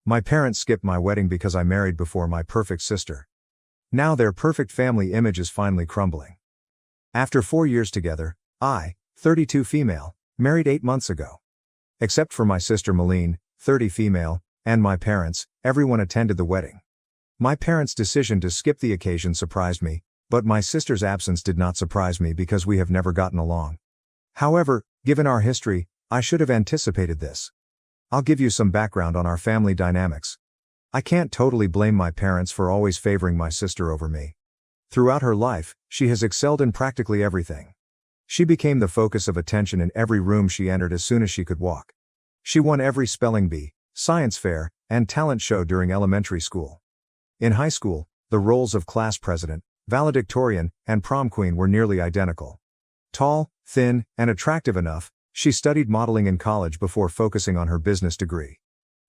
My parents skipped my wedding because I married before my perfect sister. Now their perfect family image is finally crumbling. After 4 years together, I, 32 female, married 8 months ago. Except for my sister Malene, 30 female, and my parents, everyone attended the wedding. My parents' decision to skip the occasion surprised me, but my sister's absence did not surprise me because we have never gotten along. However, given our history, I should have anticipated this. I'll give you some background on our family dynamics. I can't totally blame my parents for always favoring my sister over me. Throughout her life, she has excelled in practically everything. She became the focus of attention in every room she entered as soon as she could walk. She won every spelling bee, science fair, and talent show during elementary school. In high school, the roles of class president, valedictorian, and prom queen were nearly identical. Tall, thin, and attractive enough, she studied modeling in college before focusing on her business degree.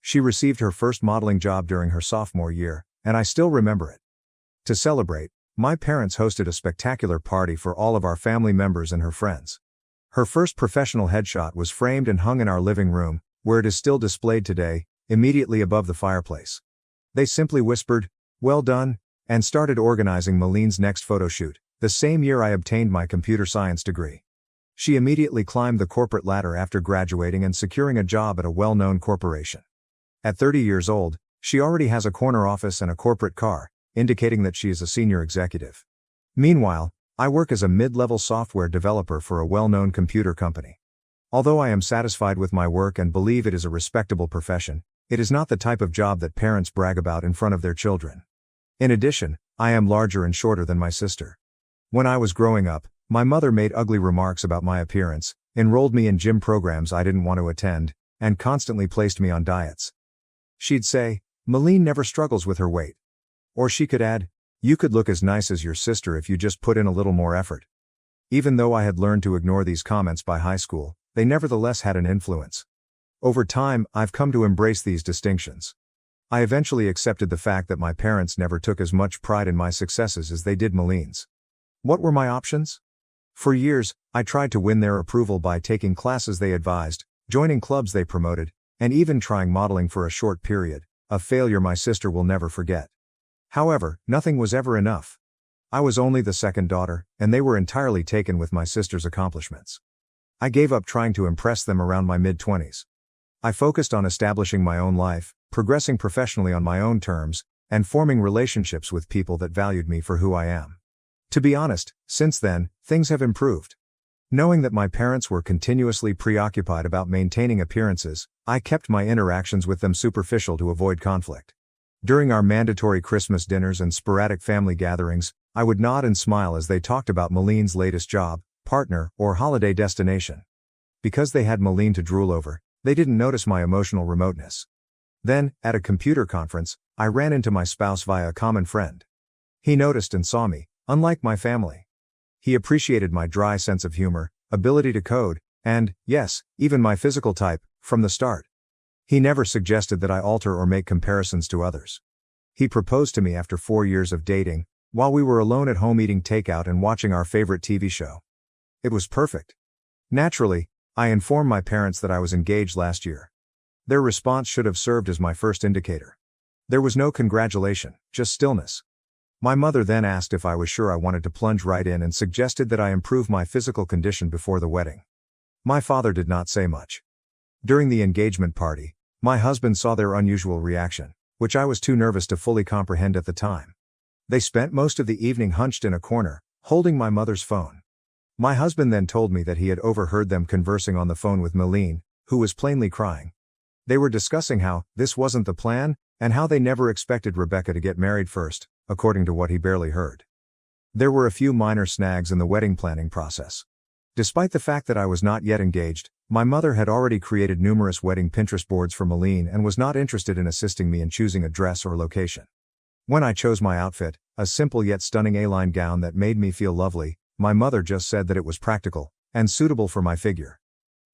She received her first modeling job during her sophomore year, and I still remember it. To celebrate, my parents hosted a spectacular party for all of our family members and her friends. Her first professional headshot was framed and hung in our living room, where it is still displayed today, immediately above the fireplace. They simply whispered, "Well done," and started organizing Malene's next photo shoot, the same year I obtained my computer science degree. She immediately climbed the corporate ladder after graduating and securing a job at a well-known corporation. At 30 years old, she already has a corner office and a corporate car, indicating that she is a senior executive. Meanwhile, I work as a mid-level software developer for a well-known computer company. Although I am satisfied with my work and believe it is a respectable profession, it is not the type of job that parents brag about in front of their children. In addition, I am larger and shorter than my sister. When I was growing up, my mother made ugly remarks about my appearance, enrolled me in gym programs I didn't want to attend, and constantly placed me on diets. She'd say, "Malene never struggles with her weight." Or she could add, "You could look as nice as your sister if you just put in a little more effort." Even though I had learned to ignore these comments by high school, they nevertheless had an influence. Over time, I've come to embrace these distinctions. I eventually accepted the fact that my parents never took as much pride in my successes as they did Malene's. What were my options? For years, I tried to win their approval by taking classes they advised, joining clubs they promoted, and even trying modeling for a short period, a failure my sister will never forget. However, nothing was ever enough. I was only the second daughter, and they were entirely taken with my sister's accomplishments. I gave up trying to impress them around my mid-20s. I focused on establishing my own life, progressing professionally on my own terms, and forming relationships with people that valued me for who I am. To be honest, since then, things have improved. Knowing that my parents were continuously preoccupied about maintaining appearances, I kept my interactions with them superficial to avoid conflict. During our mandatory Christmas dinners and sporadic family gatherings, I would nod and smile as they talked about Malene's latest job, partner, or holiday destination. Because they had Malene to drool over, they didn't notice my emotional remoteness. Then, at a computer conference, I ran into my spouse via a common friend. He noticed and saw me, unlike my family. He appreciated my dry sense of humor, ability to code, and, yes, even my physical type, from the start. He never suggested that I alter or make comparisons to others. He proposed to me after 4 years of dating, while we were alone at home eating takeout and watching our favorite TV show. It was perfect. Naturally, I informed my parents that I was engaged last year. Their response should have served as my first indicator. There was no congratulation, just stillness. My mother then asked if I was sure I wanted to plunge right in and suggested that I improve my physical condition before the wedding. My father did not say much. During the engagement party, my husband saw their unusual reaction, which I was too nervous to fully comprehend at the time. They spent most of the evening hunched in a corner, holding my mother's phone. My husband then told me that he had overheard them conversing on the phone with Malene, who was plainly crying. They were discussing how this wasn't the plan, and how they never expected Rebecca to get married first, according to what he barely heard. There were a few minor snags in the wedding planning process. Despite the fact that I was not yet engaged, my mother had already created numerous wedding Pinterest boards for Malene and was not interested in assisting me in choosing a dress or location. When I chose my outfit, a simple yet stunning A-line gown that made me feel lovely, my mother just said that it was practical and suitable for my figure.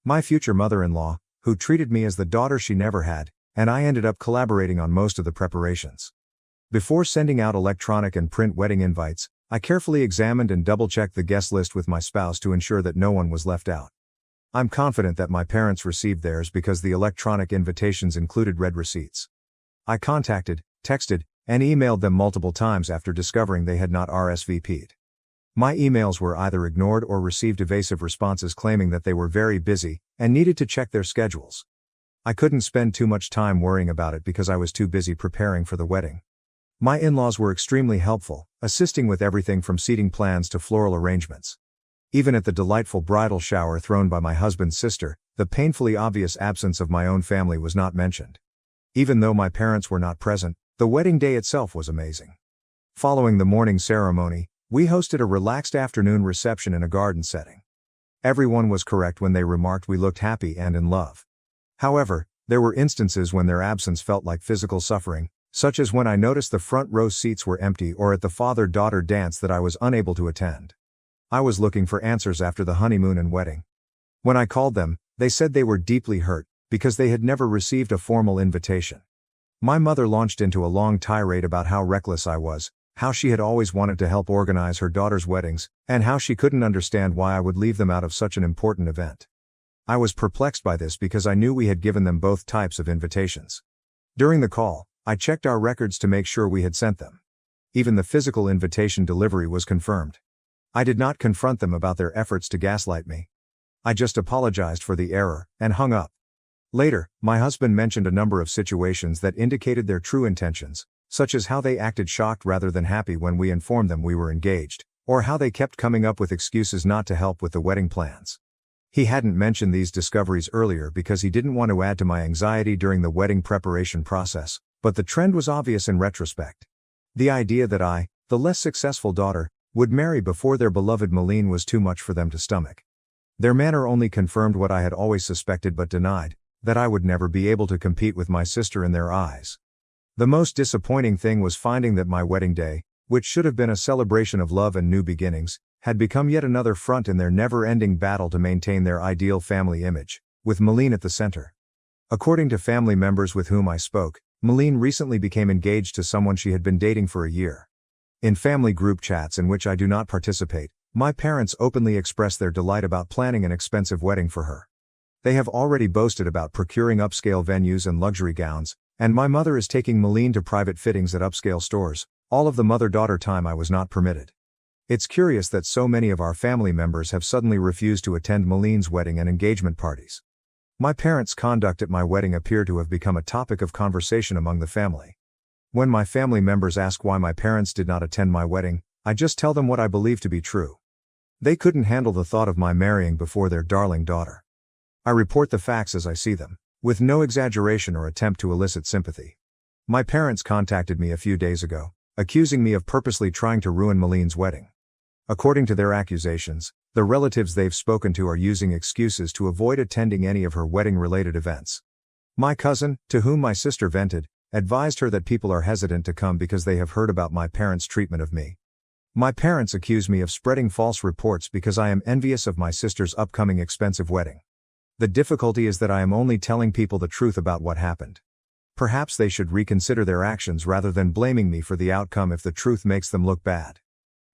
My future mother-in-law, who treated me as the daughter she never had, and I ended up collaborating on most of the preparations. Before sending out electronic and print wedding invites, I carefully examined and double-checked the guest list with my spouse to ensure that no one was left out. I'm confident that my parents received theirs because the electronic invitations included read receipts. I contacted, texted, and emailed them multiple times after discovering they had not RSVP'd. My emails were either ignored or received evasive responses claiming that they were very busy and needed to check their schedules. I couldn't spend too much time worrying about it because I was too busy preparing for the wedding. My in-laws were extremely helpful, assisting with everything from seating plans to floral arrangements. Even at the delightful bridal shower thrown by my husband's sister, the painfully obvious absence of my own family was not mentioned. Even though my parents were not present, the wedding day itself was amazing. Following the morning ceremony, we hosted a relaxed afternoon reception in a garden setting. Everyone was correct when they remarked we looked happy and in love. However, there were instances when their absence felt like physical suffering, such as when I noticed the front row seats were empty or at the father-daughter dance that I was unable to attend. I was looking for answers after the honeymoon and wedding. When I called them, they said they were deeply hurt because they had never received a formal invitation. My mother launched into a long tirade about how reckless I was, how she had always wanted to help organize her daughter's weddings, and how she couldn't understand why I would leave them out of such an important event. I was perplexed by this because I knew we had given them both types of invitations. During the call, I checked our records to make sure we had sent them. Even the physical invitation delivery was confirmed. I did not confront them about their efforts to gaslight me. I just apologized for the error and hung up. Later, my husband mentioned a number of situations that indicated their true intentions, such as how they acted shocked rather than happy when we informed them we were engaged, or how they kept coming up with excuses not to help with the wedding plans. He hadn't mentioned these discoveries earlier because he didn't want to add to my anxiety during the wedding preparation process, but the trend was obvious in retrospect. The idea that I, the less successful daughter, would marry before their beloved Malene was too much for them to stomach. Their manner only confirmed what I had always suspected but denied, that I would never be able to compete with my sister in their eyes. The most disappointing thing was finding that my wedding day, which should have been a celebration of love and new beginnings, had become yet another front in their never-ending battle to maintain their ideal family image, with Malene at the center. According to family members with whom I spoke, Malene recently became engaged to someone she had been dating for a year. In family group chats in which I do not participate, my parents openly express their delight about planning an expensive wedding for her. They have already boasted about procuring upscale venues and luxury gowns, and my mother is taking Malene to private fittings at upscale stores, all of the mother-daughter time I was not permitted. It's curious that so many of our family members have suddenly refused to attend Malene's wedding and engagement parties. My parents' conduct at my wedding appear to have become a topic of conversation among the family. When my family members ask why my parents did not attend my wedding, I just tell them what I believe to be true. They couldn't handle the thought of my marrying before their darling daughter. I report the facts as I see them, with no exaggeration or attempt to elicit sympathy. My parents contacted me a few days ago, accusing me of purposely trying to ruin Malene's wedding. According to their accusations, the relatives they've spoken to are using excuses to avoid attending any of her wedding-related events. My cousin, to whom my sister vented, advised her that people are hesitant to come because they have heard about my parents' treatment of me. My parents accuse me of spreading false reports because I am envious of my sister's upcoming expensive wedding. The difficulty is that I am only telling people the truth about what happened. Perhaps they should reconsider their actions rather than blaming me for the outcome if the truth makes them look bad.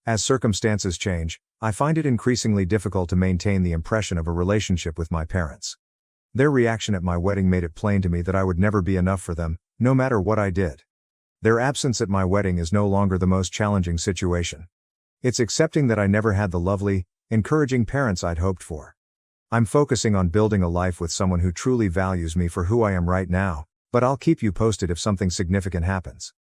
As circumstances change, I find it increasingly difficult to maintain the impression of a relationship with my parents. Their reaction at my wedding made it plain to me that I would never be enough for them, no matter what I did. Their absence at my wedding is no longer the most challenging situation. It's accepting that I never had the lovely, encouraging parents I'd hoped for. I'm focusing on building a life with someone who truly values me for who I am right now, but I'll keep you posted if something significant happens.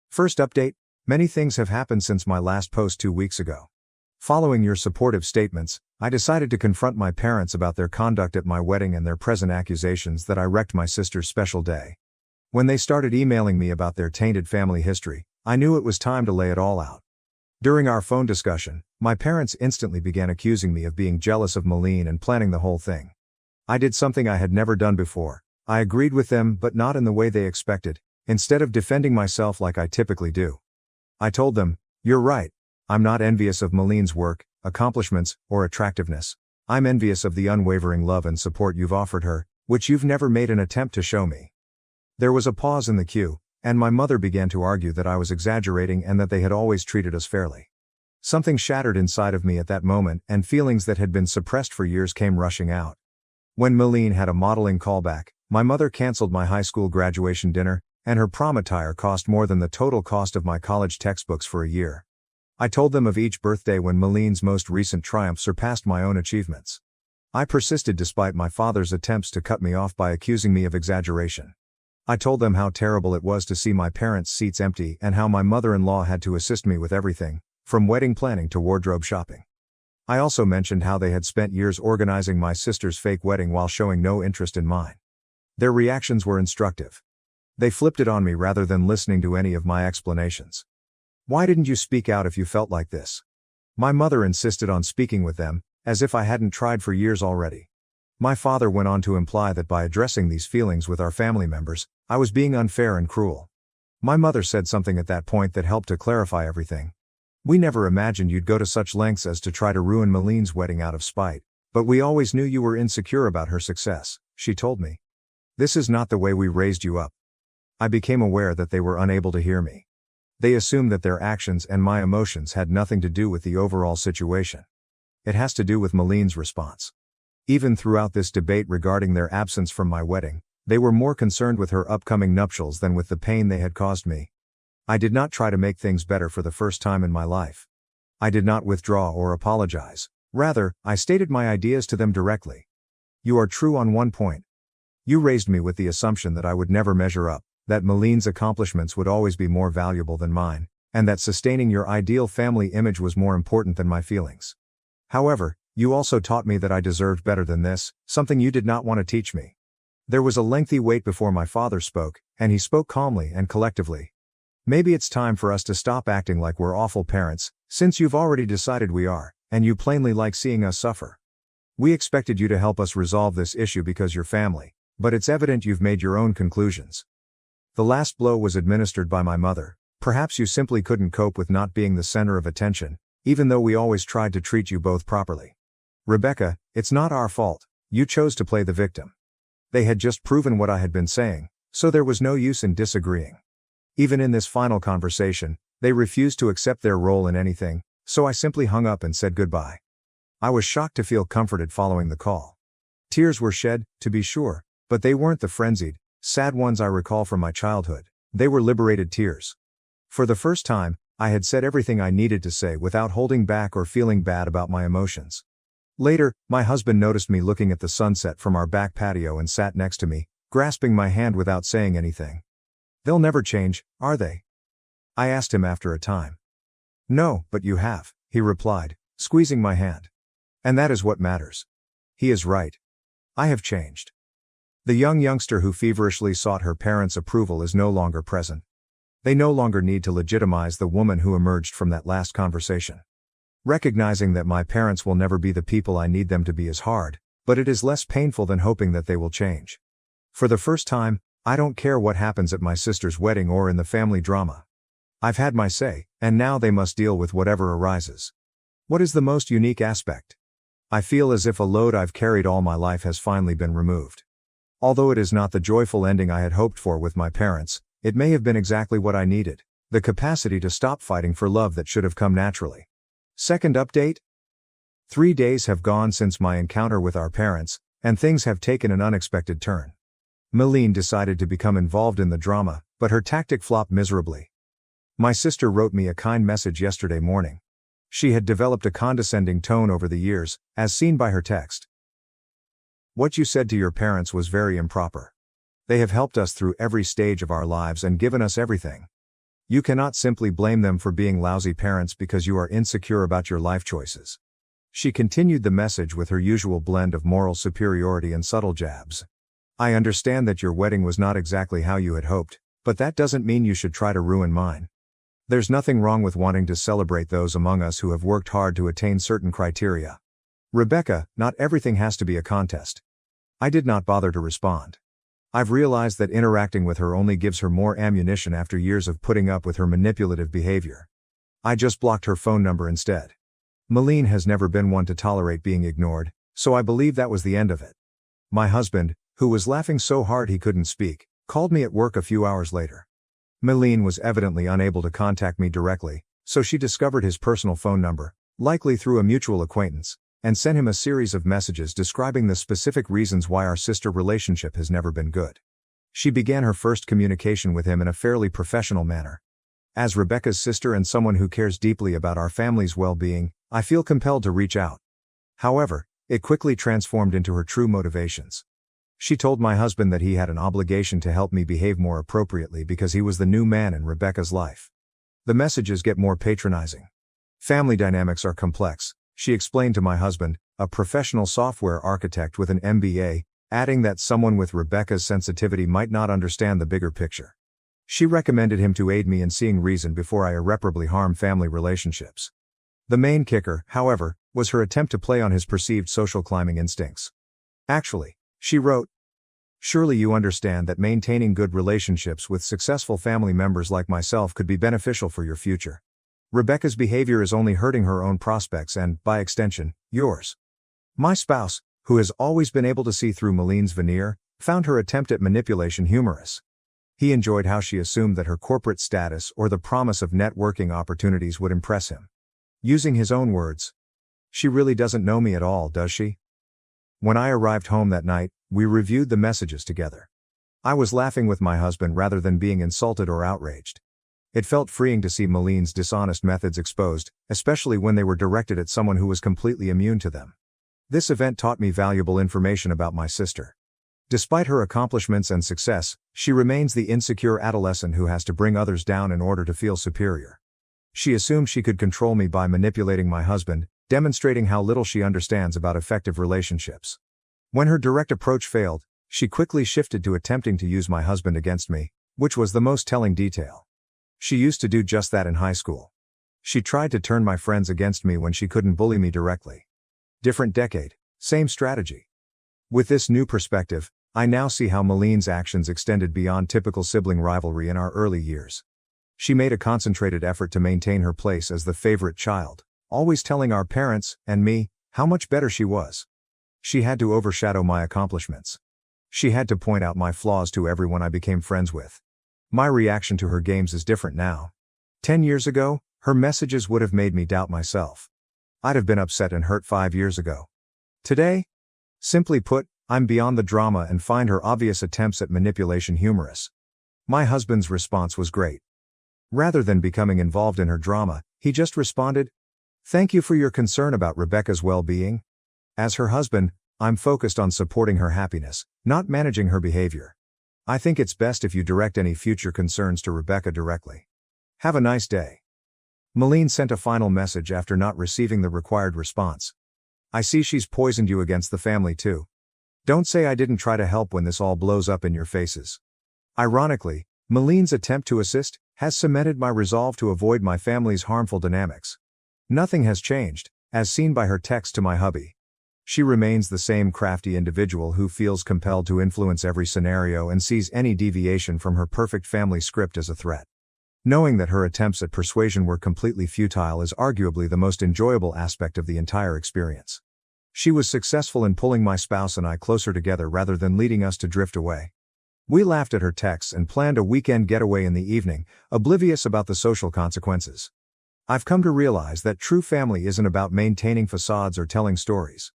First update: many things have happened since my last post 2 weeks ago. Following your supportive statements, I decided to confront my parents about their conduct at my wedding and their present accusations that I wrecked my sister's special day. When they started emailing me about their tainted family history, I knew it was time to lay it all out. During our phone discussion, my parents instantly began accusing me of being jealous of Malene and planning the whole thing. I did something I had never done before. I agreed with them, but not in the way they expected, instead of defending myself like I typically do. I told them, "You're right. I'm not envious of Malene's work, accomplishments, or attractiveness. I'm envious of the unwavering love and support you've offered her, which you've never made an attempt to show me." There was a pause in the queue, and my mother began to argue that I was exaggerating and that they had always treated us fairly. Something shattered inside of me at that moment, and feelings that had been suppressed for years came rushing out. When Malene had a modeling callback, my mother canceled my high school graduation dinner, and her prom attire cost more than the total cost of my college textbooks for a year. I told them of each birthday when Maline's most recent triumph surpassed my own achievements. I persisted despite my father's attempts to cut me off by accusing me of exaggeration. I told them how terrible it was to see my parents' seats empty and how my mother-in-law had to assist me with everything, from wedding planning to wardrobe shopping. I also mentioned how they had spent years organizing my sister's fake wedding while showing no interest in mine. Their reactions were instructive. They flipped it on me rather than listening to any of my explanations. "Why didn't you speak out if you felt like this?" My mother insisted on speaking with them, as if I hadn't tried for years already. My father went on to imply that by addressing these feelings with our family members, I was being unfair and cruel. My mother said something at that point that helped to clarify everything. "We never imagined you'd go to such lengths as to try to ruin Maline's wedding out of spite, but we always knew you were insecure about her success," she told me. "This is not the way we raised you up." I became aware that they were unable to hear me. They assumed that their actions and my emotions had nothing to do with the overall situation. It has to do with Maline's response. Even throughout this debate regarding their absence from my wedding, they were more concerned with her upcoming nuptials than with the pain they had caused me. I did not try to make things better for the first time in my life. I did not withdraw or apologize. Rather, I stated my ideas to them directly. "You are true on one point. You raised me with the assumption that I would never measure up, that Maline's accomplishments would always be more valuable than mine, and that sustaining your ideal family image was more important than my feelings. However, you also taught me that I deserved better than this, something you did not want to teach me." There was a lengthy wait before my father spoke, and he spoke calmly and collectively. "Maybe it's time for us to stop acting like we're awful parents, since you've already decided we are, and you plainly like seeing us suffer. We expected you to help us resolve this issue because you're family, but it's evident you've made your own conclusions." The last blow was administered by my mother. "Perhaps you simply couldn't cope with not being the center of attention, even though we always tried to treat you both properly. Rebecca, it's not our fault, you chose to play the victim." They had just proven what I had been saying, so there was no use in disagreeing. Even in this final conversation, they refused to accept their role in anything, so I simply hung up and said goodbye. I was shocked to feel comforted following the call. Tears were shed, to be sure, but they weren't the frenzied, sad ones I recall from my childhood. They were liberated tears. For the first time, I had said everything I needed to say without holding back or feeling bad about my emotions. Later, my husband noticed me looking at the sunset from our back patio and sat next to me, grasping my hand without saying anything. "They'll never change, are they?" I asked him after a time. "No, but you have," he replied, squeezing my hand. "And that is what matters." He is right. I have changed. The youngster who feverishly sought her parents' approval is no longer present. They no longer need to legitimize the woman who emerged from that last conversation. Recognizing that my parents will never be the people I need them to be is hard, but it is less painful than hoping that they will change. For the first time, I don't care what happens at my sister's wedding or in the family drama. I've had my say, and now they must deal with whatever arises. What is the most unique aspect? I feel as if a load I've carried all my life has finally been removed. Although it is not the joyful ending I had hoped for with my parents, it may have been exactly what I needed, the capacity to stop fighting for love that should have come naturally. Second update? 3 days have gone since my encounter with our parents, and things have taken an unexpected turn. Maline decided to become involved in the drama, but her tactic flopped miserably. My sister wrote me a kind message yesterday morning. She had developed a condescending tone over the years, as seen by her text. "What you said to your parents was very improper. They have helped us through every stage of our lives and given us everything. You cannot simply blame them for being lousy parents because you are insecure about your life choices." She continued the message with her usual blend of moral superiority and subtle jabs. "I understand that your wedding was not exactly how you had hoped, but that doesn't mean you should try to ruin mine. There's nothing wrong with wanting to celebrate those among us who have worked hard to attain certain criteria. Rebecca, not everything has to be a contest." I did not bother to respond. I've realized that interacting with her only gives her more ammunition after years of putting up with her manipulative behavior. I just blocked her phone number instead. Maline has never been one to tolerate being ignored, so I believe that was the end of it. My husband, who was laughing so hard he couldn't speak, called me at work a few hours later. Maline was evidently unable to contact me directly, so she discovered his personal phone number, likely through a mutual acquaintance, and sent him a series of messages describing the specific reasons why our sister relationship has never been good. She began her first communication with him in a fairly professional manner. As Rebecca's sister and someone who cares deeply about our family's well-being, I feel compelled to reach out. However, it quickly transformed into her true motivations. She told my husband that he had an obligation to help me behave more appropriately because he was the new man in Rebecca's life. The messages get more patronizing. Family dynamics are complex, she explained to my husband, a professional software architect with an MBA, adding that someone with Rebecca's sensitivity might not understand the bigger picture. She recommended him to aid me in seeing reason before I irreparably harm family relationships. The main kicker, however, was her attempt to play on his perceived social climbing instincts. Actually, she wrote, "Surely you understand that maintaining good relationships with successful family members like myself could be beneficial for your future. Rebecca's behavior is only hurting her own prospects and, by extension, yours." My spouse, who has always been able to see through Maline's veneer, found her attempt at manipulation humorous. He enjoyed how she assumed that her corporate status or the promise of networking opportunities would impress him. Using his own words, "She really doesn't know me at all, does she?" When I arrived home that night, we reviewed the messages together. I was laughing with my husband rather than being insulted or outraged. It felt freeing to see Maline's dishonest methods exposed, especially when they were directed at someone who was completely immune to them. This event taught me valuable information about my sister. Despite her accomplishments and success, she remains the insecure adolescent who has to bring others down in order to feel superior. She assumed she could control me by manipulating my husband, demonstrating how little she understands about effective relationships. When her direct approach failed, she quickly shifted to attempting to use my husband against me, which was the most telling detail. She used to do just that in high school. She tried to turn my friends against me when she couldn't bully me directly. Different decade, same strategy. With this new perspective, I now see how Maline's actions extended beyond typical sibling rivalry in our early years. She made a concentrated effort to maintain her place as the favorite child, always telling our parents, and me, how much better she was. She had to overshadow my accomplishments. She had to point out my flaws to everyone I became friends with. My reaction to her games is different now. 10 years ago, her messages would have made me doubt myself. I'd have been upset and hurt 5 years ago. Today? Simply put, I'm beyond the drama and find her obvious attempts at manipulation humorous. My husband's response was great. Rather than becoming involved in her drama, he just responded, "Thank you for your concern about Rebecca's well-being." As her husband, I'm focused on supporting her happiness, not managing her behavior. I think it's best if you direct any future concerns to Rebecca directly. Have a nice day. Maline sent a final message after not receiving the required response. I see she's poisoned you against the family too. Don't say I didn't try to help when this all blows up in your faces. Ironically, Maline's attempt to assist has cemented my resolve to avoid my family's harmful dynamics. Nothing has changed, as seen by her text to my hubby. She remains the same crafty individual who feels compelled to influence every scenario and sees any deviation from her perfect family script as a threat. Knowing that her attempts at persuasion were completely futile is arguably the most enjoyable aspect of the entire experience. She was successful in pulling my spouse and I closer together rather than leading us to drift away. We laughed at her texts and planned a weekend getaway in the evening, oblivious about the social consequences. I've come to realize that true family isn't about maintaining facades or telling stories.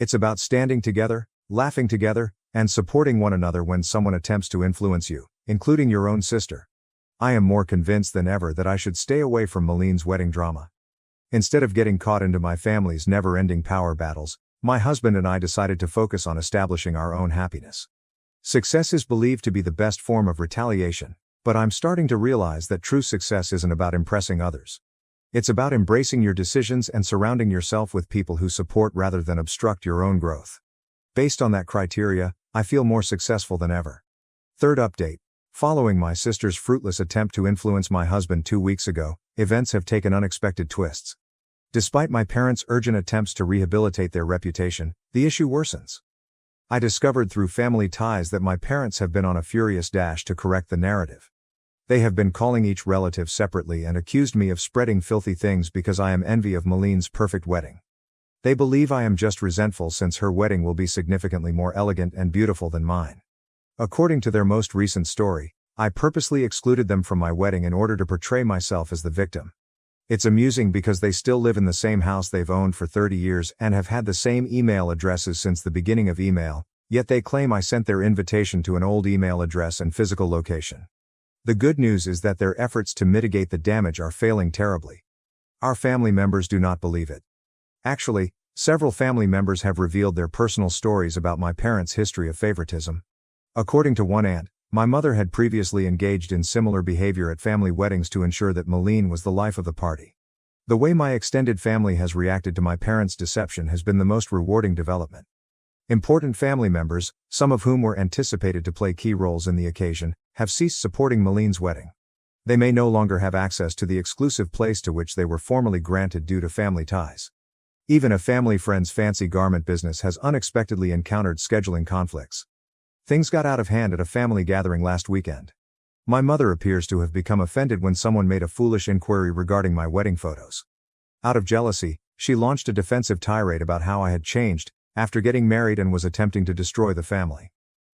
It's about standing together, laughing together, and supporting one another when someone attempts to influence you, including your own sister. I am more convinced than ever that I should stay away from Maline's wedding drama. Instead of getting caught into my family's never-ending power battles, my husband and I decided to focus on establishing our own happiness. Success is believed to be the best form of retaliation, but I'm starting to realize that true success isn't about impressing others. It's about embracing your decisions and surrounding yourself with people who support rather than obstruct your own growth. Based on that criteria, I feel more successful than ever. Third update. Following my sister's fruitless attempt to influence my husband 2 weeks ago, events have taken unexpected twists. Despite my parents' urgent attempts to rehabilitate their reputation, the issue worsens. I discovered through family ties that my parents have been on a furious dash to correct the narrative. They have been calling each relative separately and accused me of spreading filthy things because I am envy of Maline's perfect wedding. They believe I am just resentful since her wedding will be significantly more elegant and beautiful than mine. According to their most recent story, I purposely excluded them from my wedding in order to portray myself as the victim. It's amusing because they still live in the same house they've owned for 30 years and have had the same email addresses since the beginning of email, Yet they claim I sent their invitation to an old email address and physical location. The good news is that their efforts to mitigate the damage are failing terribly. Our family members do not believe it. Actually, several family members have revealed their personal stories about my parents' history of favoritism. According to one aunt, my mother had previously engaged in similar behavior at family weddings to ensure that Malene was the life of the party. The way my extended family has reacted to my parents' deception has been the most rewarding development. Important family members, some of whom were anticipated to play key roles in the occasion, have ceased supporting Malene's wedding. They may no longer have access to the exclusive place to which they were formerly granted due to family ties. Even a family friend's fancy garment business has unexpectedly encountered scheduling conflicts. Things got out of hand at a family gathering last weekend. My mother appears to have become offended when someone made a foolish inquiry regarding my wedding photos. Out of jealousy, she launched a defensive tirade about how I had changed after getting married and was attempting to destroy the family.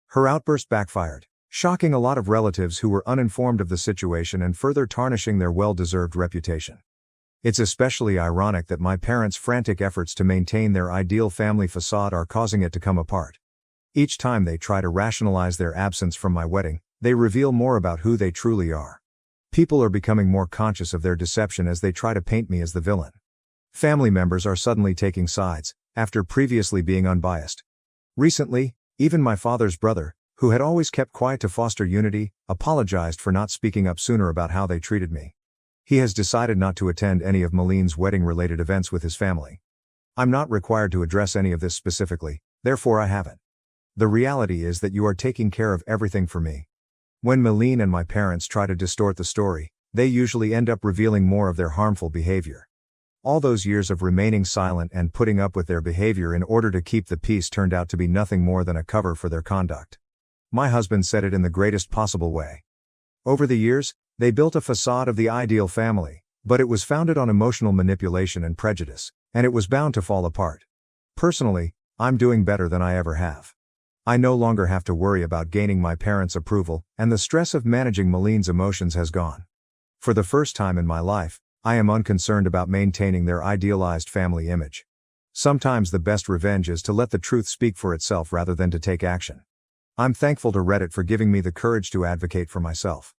Her outburst backfired, shocking a lot of relatives who were uninformed of the situation and further tarnishing their well-deserved reputation. It's especially ironic that my parents' frantic efforts to maintain their ideal family facade are causing it to come apart. Each time they try to rationalize their absence from my wedding, they reveal more about who they truly are. People are becoming more conscious of their deception as they try to paint me as the villain. Family members are suddenly taking sides, after previously being unbiased. Recently, even my father's brother, who had always kept quiet to foster unity, apologized for not speaking up sooner about how they treated me. He has decided not to attend any of Malene's wedding-related events with his family. I'm not required to address any of this specifically, therefore I haven't. The reality is that you are taking care of everything for me. When Malene and my parents try to distort the story, they usually end up revealing more of their harmful behavior. All those years of remaining silent and putting up with their behavior in order to keep the peace turned out to be nothing more than a cover for their conduct. My husband said it in the greatest possible way. Over the years, they built a facade of the ideal family, but it was founded on emotional manipulation and prejudice, and it was bound to fall apart. Personally, I'm doing better than I ever have. I no longer have to worry about gaining my parents' approval, and the stress of managing Malene's emotions has gone. For the first time in my life, I am unconcerned about maintaining their idealized family image. Sometimes the best revenge is to let the truth speak for itself rather than to take action. I'm thankful to Reddit for giving me the courage to advocate for myself.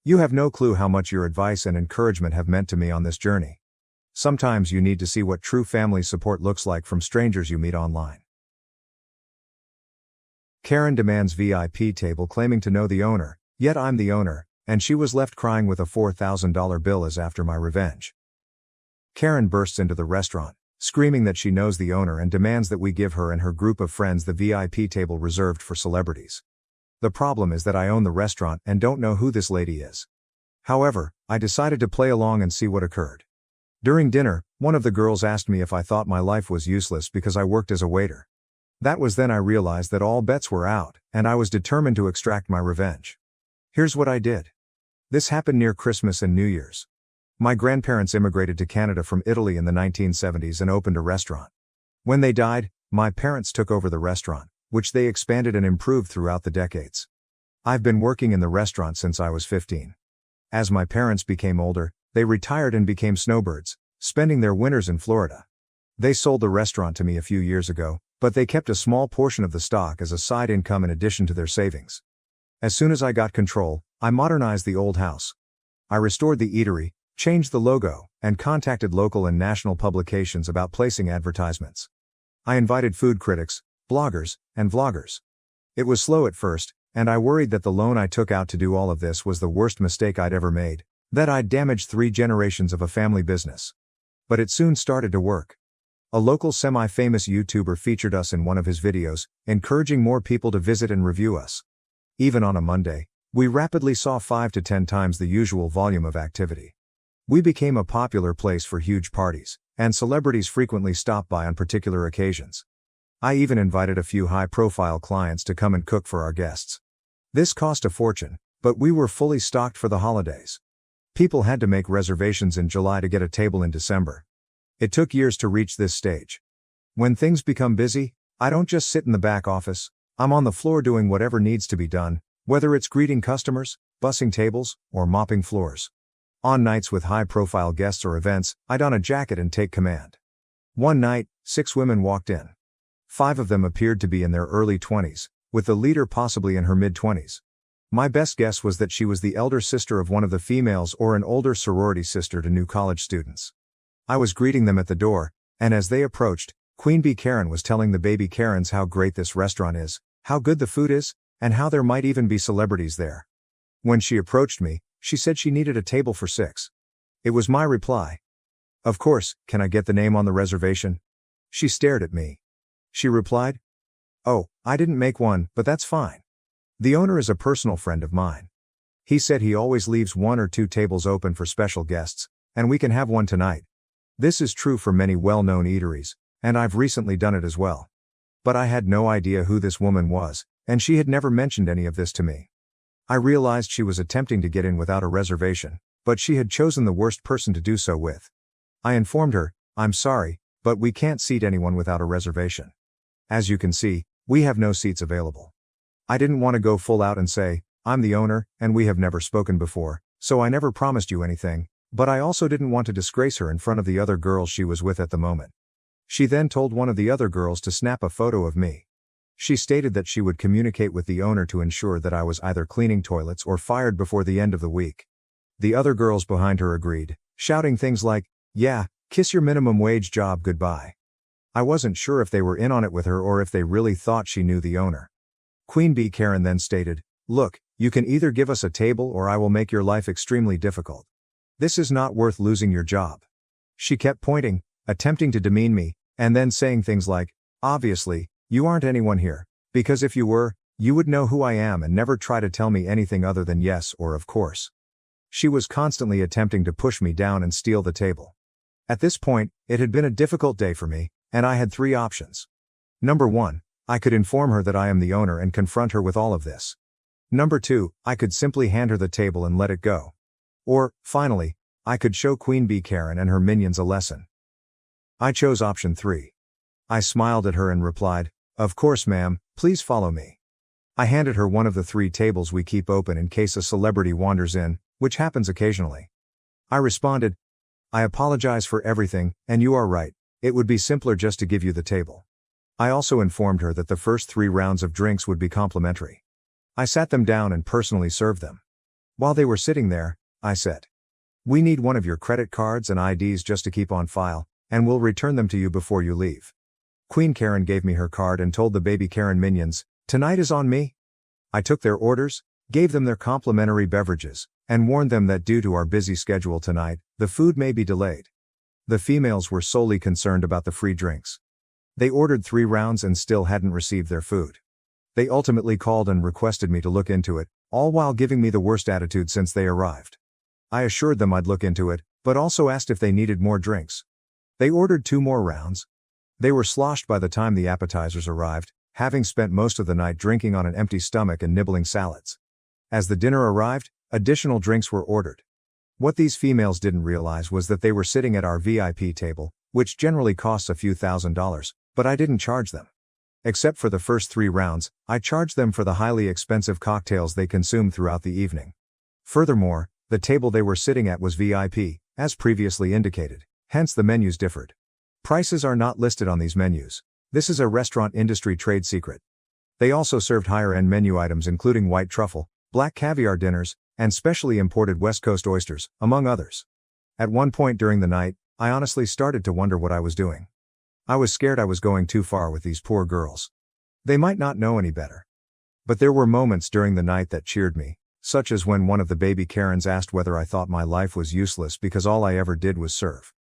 You have no clue how much your advice and encouragement have meant to me on this journey. Sometimes you need to see what true family support looks like from strangers you meet online. Karen demands VIP table claiming to know the owner, yet I'm the owner, and she was left crying with a $4,000 bill as after my revenge. Karen bursts into the restaurant, screaming that she knows the owner and demands that we give her and her group of friends the VIP table reserved for celebrities. The problem is that I own the restaurant and don't know who this lady is. However, I decided to play along and see what occurred. During dinner, one of the girls asked me if I thought my life was useless because I worked as a waiter. That was then I realized that all bets were out, and I was determined to extract my revenge. Here's what I did. This happened near Christmas and New Year's. My grandparents immigrated to Canada from Italy in the 1970s and opened a restaurant. When they died, my parents took over the restaurant, which they expanded and improved throughout the decades. I've been working in the restaurant since I was 15. As my parents became older, they retired and became snowbirds, spending their winters in Florida. They sold the restaurant to me a few years ago, but they kept a small portion of the stock as a side income in addition to their savings. As soon as I got control, I modernized the old house. I restored the eatery, changed the logo, and contacted local and national publications about placing advertisements. I invited food critics, bloggers, and vloggers. It was slow at first, and I worried that the loan I took out to do all of this was the worst mistake I'd ever made, that I'd damaged 3 generations of a family business. But it soon started to work. A local semi-famous YouTuber featured us in one of his videos, encouraging more people to visit and review us. Even on a Monday, we rapidly saw 5 to 10 times the usual volume of activity. We became a popular place for huge parties, and celebrities frequently stopped by on particular occasions. I even invited a few high-profile clients to come and cook for our guests. This cost a fortune, but we were fully stocked for the holidays. People had to make reservations in July to get a table in December. It took years to reach this stage. When things become busy, I don't just sit in the back office, I'm on the floor doing whatever needs to be done, whether it's greeting customers, bussing tables, or mopping floors. On nights with high-profile guests or events, I don a jacket and take command. One night, 6 women walked in. 5 of them appeared to be in their early 20s, with the leader possibly in her mid-20s. My best guess was that she was the elder sister of one of the females or an older sorority sister to new college students. I was greeting them at the door, and as they approached, Queen Bee Karen was telling the baby Karens how great this restaurant is, how good the food is, and how there might even be celebrities there. When she approached me, she said she needed a table for 6. It was my reply. Of course, can I get the name on the reservation? She stared at me. She replied, "Oh, I didn't make one, but that's fine. The owner is a personal friend of mine. He said he always leaves 1 or 2 tables open for special guests, and we can have one tonight. This is true for many well-known eateries, and I've recently done it as well." But I had no idea who this woman was, and she had never mentioned any of this to me. I realized she was attempting to get in without a reservation, but she had chosen the worst person to do so with. I informed her, "I'm sorry, but we can't seat anyone without a reservation. As you can see, we have no seats available." I didn't want to go full out and say, "I'm the owner, and we have never spoken before, so I never promised you anything," but I also didn't want to disgrace her in front of the other girls she was with at the moment. She then told one of the other girls to snap a photo of me. She stated that she would communicate with the owner to ensure that I was either cleaning toilets or fired before the end of the week. The other girls behind her agreed, shouting things like, "Yeah, kiss your minimum wage job goodbye." I wasn't sure if they were in on it with her or if they really thought she knew the owner. Queen Bee Karen then stated, "Look, you can either give us a table or I will make your life extremely difficult. This is not worth losing your job." She kept pointing, attempting to demean me, and then saying things like, "Obviously, you aren't anyone here, because if you were, you would know who I am and never try to tell me anything other than yes or of course." She was constantly attempting to push me down and steal the table. At this point, it had been a difficult day for me, and I had 3 options. Number 1, I could inform her that I am the owner and confront her with all of this. Number 2, I could simply hand her the table and let it go. Or, finally, I could show Queen Bee Karen and her minions a lesson. I chose option 3. I smiled at her and replied, "Of course ma'am, please follow me." I handed her one of the 3 tables we keep open in case a celebrity wanders in, which happens occasionally. I responded, "I apologize for everything, and you are right, it would be simpler just to give you the table." I also informed her that the first 3 rounds of drinks would be complimentary. I sat them down and personally served them. While they were sitting there, I said, "We need one of your credit cards and IDs just to keep on file, and we'll return them to you before you leave." Queen Karen gave me her card and told the baby Karen minions, "Tonight is on me." I took their orders, gave them their complimentary beverages, and warned them that due to our busy schedule tonight, the food may be delayed. The females were solely concerned about the free drinks. They ordered 3 rounds and still hadn't received their food. They ultimately called and requested me to look into it, all while giving me the worst attitude since they arrived. I assured them I'd look into it, but also asked if they needed more drinks. They ordered 2 more rounds. They were sloshed by the time the appetizers arrived, having spent most of the night drinking on an empty stomach and nibbling salads. As the dinner arrived, additional drinks were ordered. What these females didn't realize was that they were sitting at our VIP table, which generally costs a few $1,000s, but I didn't charge them. Except for the first 3 rounds, I charged them for the highly expensive cocktails they consumed throughout the evening. Furthermore, the table they were sitting at was VIP, as previously indicated, hence the menus differed. Prices are not listed on these menus. This is a restaurant industry trade secret. They also served higher-end menu items including white truffle, black caviar dinners, and specially imported West Coast oysters, among others. At one point during the night, I honestly started to wonder what I was doing. I was scared I was going too far with these poor girls. They might not know any better. But there were moments during the night that cheered me, such as when one of the baby Karens asked whether I thought my life was useless because all I ever did was serve.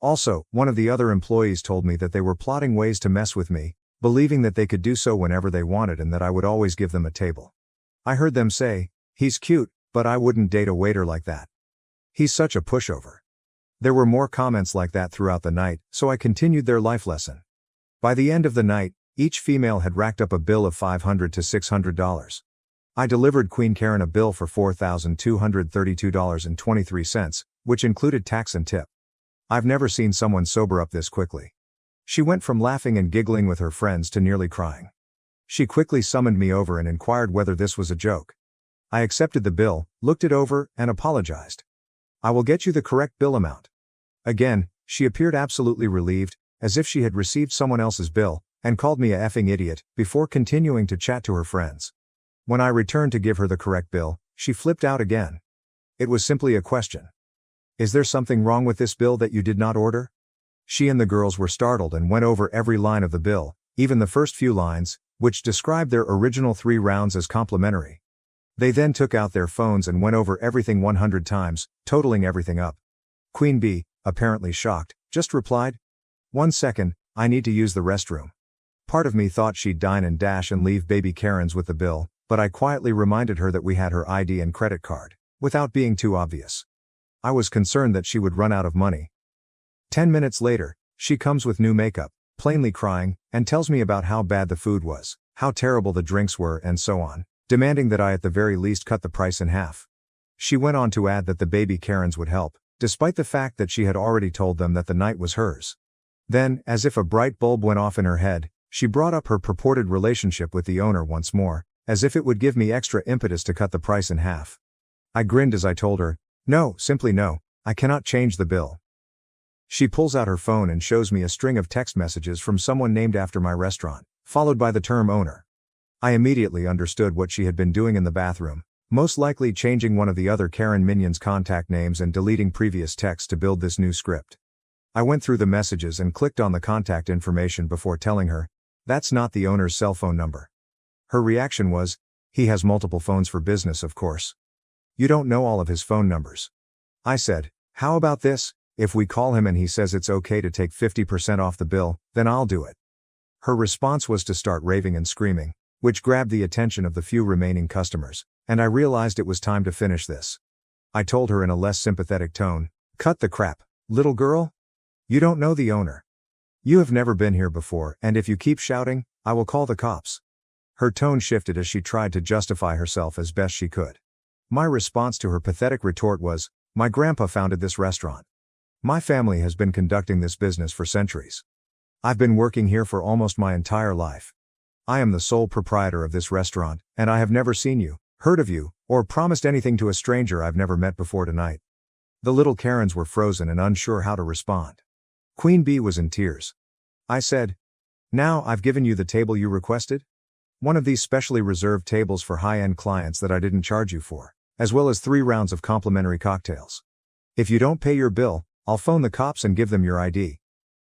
Also, one of the other employees told me that they were plotting ways to mess with me, believing that they could do so whenever they wanted and that I would always give them a table. I heard them say, "He's cute, but I wouldn't date a waiter like that. He's such a pushover." There were more comments like that throughout the night, so I continued their life lesson. By the end of the night, each female had racked up a bill of $500 to $600. I delivered Queen Karen a bill for $4,232.23, which included tax and tip. I've never seen someone sober up this quickly. She went from laughing and giggling with her friends to nearly crying. She quickly summoned me over and inquired whether this was a joke. I accepted the bill, looked it over, and apologized. "I will get you the correct bill amount." Again, she appeared absolutely relieved, as if she had received someone else's bill, and called me a effing idiot, before continuing to chat to her friends. When I returned to give her the correct bill, she flipped out again. It was simply a question. Is there something wrong with this bill that you did not order? She and the girls were startled and went over every line of the bill, even the first few lines, which described their original 3 rounds as complimentary. They then took out their phones and went over everything 100 times, totaling everything up. Queen Bee, apparently shocked, just replied, "1 second, I need to use the restroom." Part of me thought she'd dine and dash and leave baby Karens with the bill, but I quietly reminded her that we had her ID and credit card, without being too obvious. I was concerned that she would run out of money. 10 minutes later, she comes with new makeup, plainly crying, and tells me about how bad the food was, how terrible the drinks were, and so on, demanding that I at the very least cut the price in half. She went on to add that the baby Karens would help, despite the fact that she had already told them that the night was hers. Then, as if a bright bulb went off in her head, she brought up her purported relationship with the owner once more, as if it would give me extra impetus to cut the price in half. I grinned as I told her, "No, simply no, I cannot change the bill." She pulls out her phone and shows me a string of text messages from someone named after my restaurant, followed by the term owner. I immediately understood what she had been doing in the bathroom, most likely changing one of the other Karen minions' contact names and deleting previous texts to build this new script. I went through the messages and clicked on the contact information before telling her, "That's not the owner's cell phone number." Her reaction was, "He has multiple phones for business, of course. You don't know all of his phone numbers." I said, "How about this? If we call him and he says it's okay to take 50% off the bill, then I'll do it." Her response was to start raving and screaming, which grabbed the attention of the few remaining customers, and I realized it was time to finish this. I told her in a less sympathetic tone, "Cut the crap, little girl. You don't know the owner. You have never been here before, and if you keep shouting, I will call the cops." Her tone shifted as she tried to justify herself as best she could. My response to her pathetic retort was, "My grandpa founded this restaurant. My family has been conducting this business for centuries. I've been working here for almost my entire life. I am the sole proprietor of this restaurant, and I have never seen you, heard of you, or promised anything to a stranger I've never met before tonight." The little Karens were frozen and unsure how to respond. Queen Bee was in tears. I said, "Now I've given you the table you requested? One of these specially reserved tables for high-end clients that I didn't charge you for, as well as 3 rounds of complimentary cocktails. If you don't pay your bill, I'll phone the cops and give them your ID."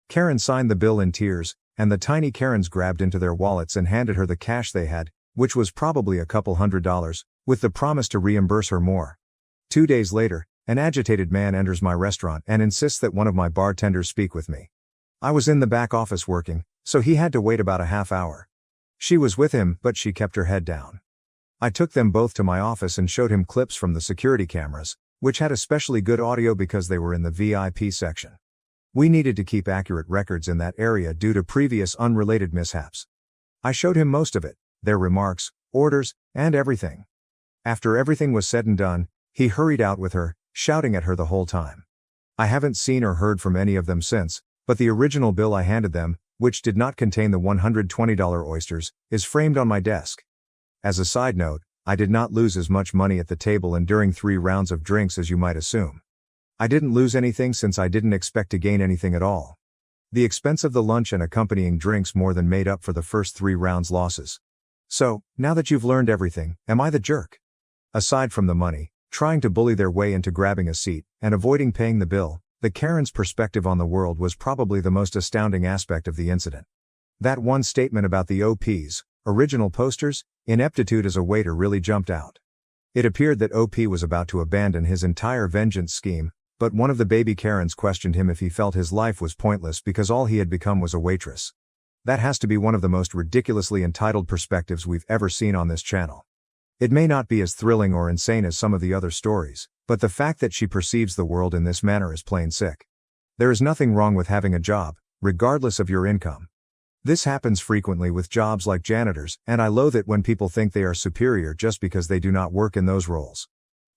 Karen signed the bill in tears, and the tiny Karens grabbed into their wallets and handed her the cash they had, which was probably a couple $100, with the promise to reimburse her more. 2 days later, an agitated man enters my restaurant and insists that one of my bartenders speak with me. I was in the back office working, so he had to wait about a half hour. She was with him, but she kept her head down. I took them both to my office and showed him clips from the security cameras, which had especially good audio because they were in the VIP section. We needed to keep accurate records in that area due to previous unrelated mishaps. I showed him most of it, their remarks, orders, and everything. After everything was said and done, he hurried out with her, shouting at her the whole time. I haven't seen or heard from any of them since, but the original bill I handed them, which did not contain the $120 oysters, is framed on my desk. As a side note, I did not lose as much money at the table and during 3 rounds of drinks as you might assume. I didn't lose anything since I didn't expect to gain anything at all. The expense of the lunch and accompanying drinks more than made up for the first 3 rounds' losses. So, now that you've learned everything, am I the jerk? Aside from the money, trying to bully their way into grabbing a seat, and avoiding paying the bill, the Karen's perspective on the world was probably the most astounding aspect of the incident. That one statement about the OP's original poster's ineptitude as a waiter really jumped out. It appeared that OP was about to abandon his entire vengeance scheme, but one of the baby Karens questioned him if he felt his life was pointless because all he had become was a waitress. That has to be one of the most ridiculously entitled perspectives we've ever seen on this channel. It may not be as thrilling or insane as some of the other stories, but the fact that she perceives the world in this manner is plain sick. There is nothing wrong with having a job, regardless of your income. This happens frequently with jobs like janitors, and I loathe it when people think they are superior just because they do not work in those roles.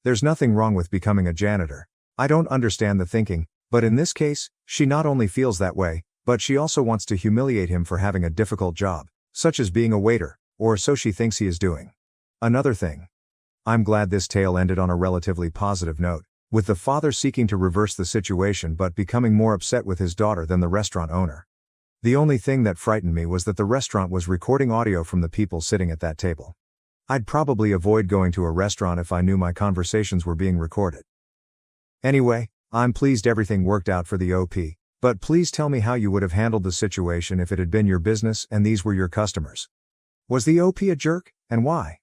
There's nothing wrong with becoming a janitor. I don't understand the thinking, but in this case, she not only feels that way, but she also wants to humiliate him for having a difficult job, such as being a waiter, or so she thinks he is doing. Another thing. I'm glad this tale ended on a relatively positive note, with the father seeking to reverse the situation but becoming more upset with his daughter than the restaurant owner. The only thing that frightened me was that the restaurant was recording audio from the people sitting at that table. I'd probably avoid going to a restaurant if I knew my conversations were being recorded. Anyway, I'm pleased everything worked out for the OP, but please tell me how you would have handled the situation if it had been your business and these were your customers. Was the OP a jerk, and why?